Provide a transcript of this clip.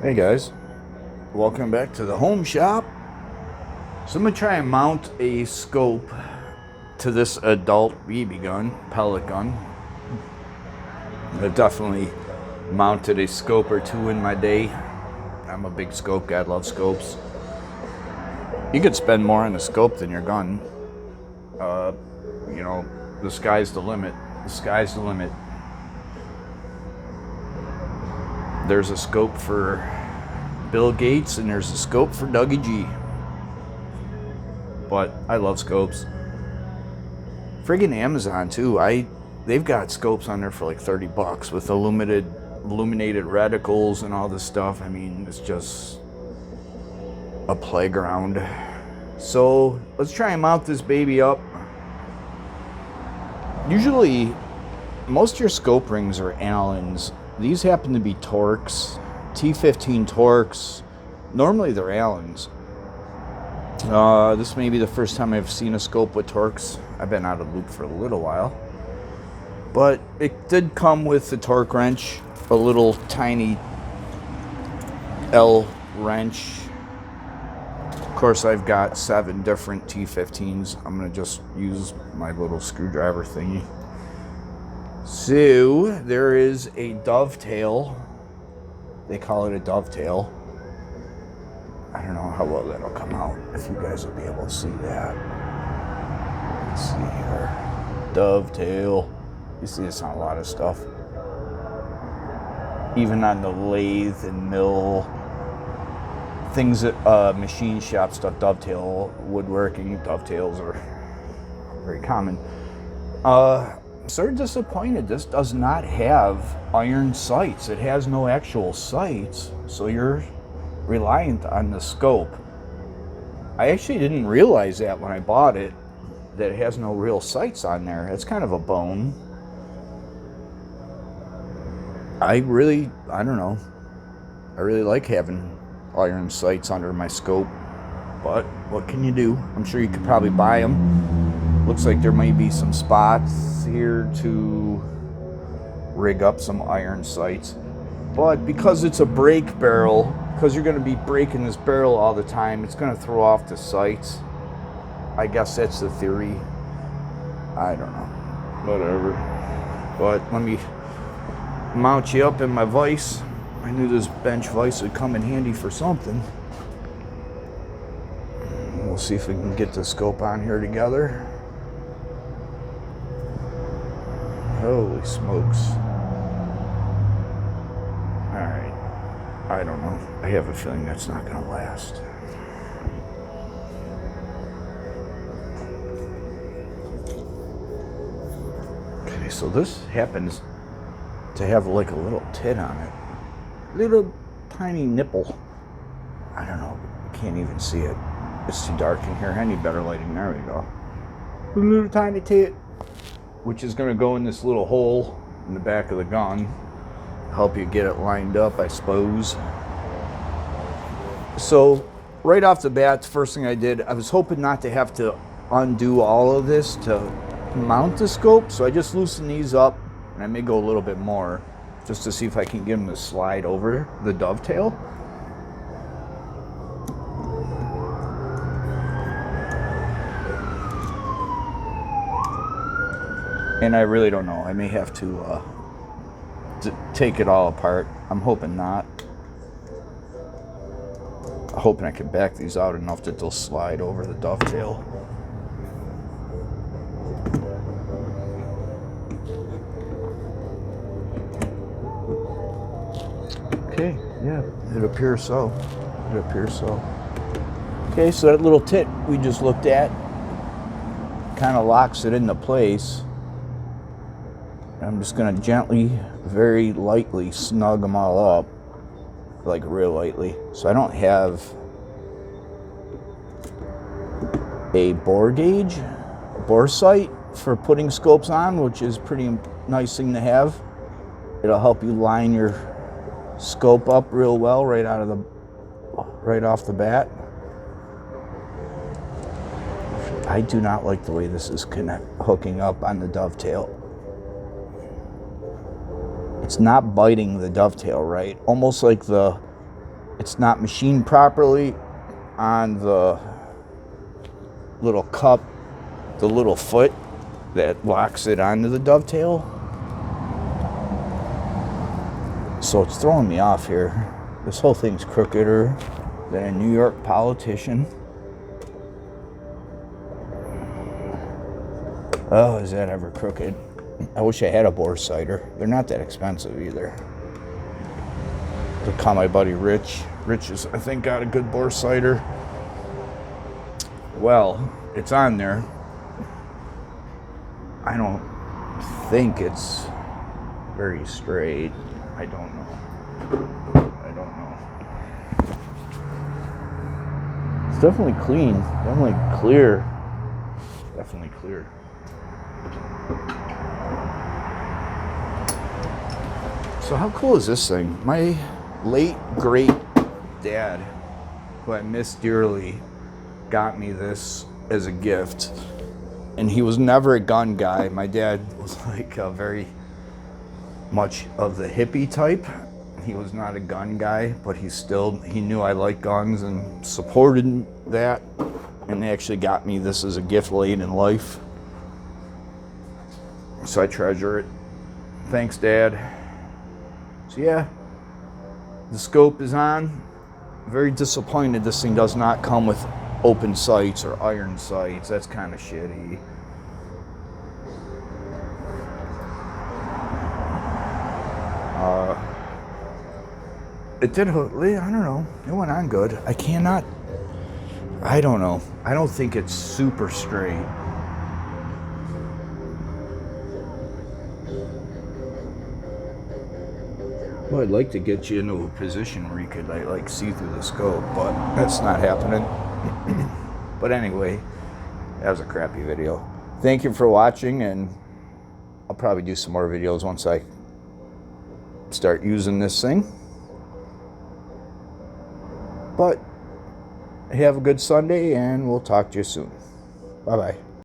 Hey guys, welcome back to the home shop. So I'm going to try and mount a scope to this adult BB gun, pellet gun. I've definitely mounted a scope or two in my day. I'm a big scope guy, I love scopes. You could spend more on a scope than your gun. The sky's the limit. The sky's the limit. There's a scope for Bill Gates and there's a scope for Dougie G. But I love scopes. Friggin' Amazon too. They've got scopes on there for like $30 with illuminated reticles and all this stuff. I mean, it's just a playground. So let's try and mount this baby up. Usually, most of your scope rings are Allens. These happen to be Torx, T15 Torx. Normally they're Allens. This may be the first time I've seen a scope with Torx. I've been out of the loop for a little while. But it did come with the torque wrench, a little tiny L wrench. Of course, I've got 7 different T15s. I'm going to just use my little screwdriver thingy. So, there is a dovetail. They call it a dovetail. I don't know how well that'll come out, if you guys will be able to see that. Let's see here. Dovetail. You see this on a lot of stuff. Even on the lathe and mill. Things that machine shop stuff, dovetail, woodworking, dovetails are very common. Sort of disappointed. This does not have iron sights. It has no actual sights, so you're reliant on the scope. I actually didn't realize that when I bought it, that it has no real sights on there. It's kind of a bone. I don't know. I really like having iron sights under my scope, but what can you do? I'm sure you could probably buy them. Looks like there might be some spots here to rig up some iron sights, but because it's a brake barrel, because you're going to be braking this barrel all the time, it's going to throw off the sights. I guess that's the theory. I don't know. Whatever. But let me mount you up in my vise. I knew this bench vise would come in handy for something. We'll see if we can get the scope on here together. Holy smokes. Alright. I don't know. I have a feeling that's not going to last. Okay, so this happens to have like a little tit on it. Little tiny nipple. I don't know. You can't even see it. It's too dark in here. I need better lighting. There we go. A little tiny tit, which is going to go in this little hole in the back of the gun. Help you get it lined up, I suppose. So, right off the bat, the first thing I did, I was hoping not to have to undo all of this to mount the scope. So I just loosened these up, and I may go a little bit more, just to see if I can get them to slide over the dovetail. And I really don't know. I may have to take it all apart. I'm hoping not. I'm hoping I can back these out enough that they'll slide over the dovetail. Okay, yeah, it appears so. It appears so. Okay, so that little tit we just looked at kind of locks it into place. I'm just going to gently, very lightly snug them all up, like real lightly. So I don't have a bore gauge, bore sight for putting scopes on, which is pretty nice thing to have. It'll help you line your scope up real well right off the bat. I do not like the way this is hooking up on the dovetail. It's not biting the dovetail right. Almost like the it's not machined properly on the little cup, the little foot that locks it onto the dovetail. So it's throwing me off here. This whole thing's crookeder than a New York politician. Oh, is that ever crooked? I wish I had a bore sighter. They're not that expensive either. To call my buddy Rich. Rich is, I think, got a good bore sighter. Well, it's on there. I don't think it's very straight. I don't know. It's definitely clean. Definitely clear. Definitely clear. So how cool is this thing? My late great dad, who I miss dearly, got me this as a gift. And he was never a gun guy. My dad was like a very much of the hippie type. He was not a gun guy, but he knew I liked guns and supported that. And they actually got me this as a gift late in life. So I treasure it. Thanks, Dad. So yeah, the scope is on. Very disappointed this thing does not come with open sights or iron sights. That's kind of shitty. It did, I don't know, it went on good. I don't know. I don't think it's super straight. Well, I'd like to get you into a position where you could like see through the scope, but that's not happening. But anyway, that was a crappy video. Thank you for watching, and I'll probably do some more videos once I start using this thing. But have a good Sunday, and we'll talk to you soon. Bye-bye.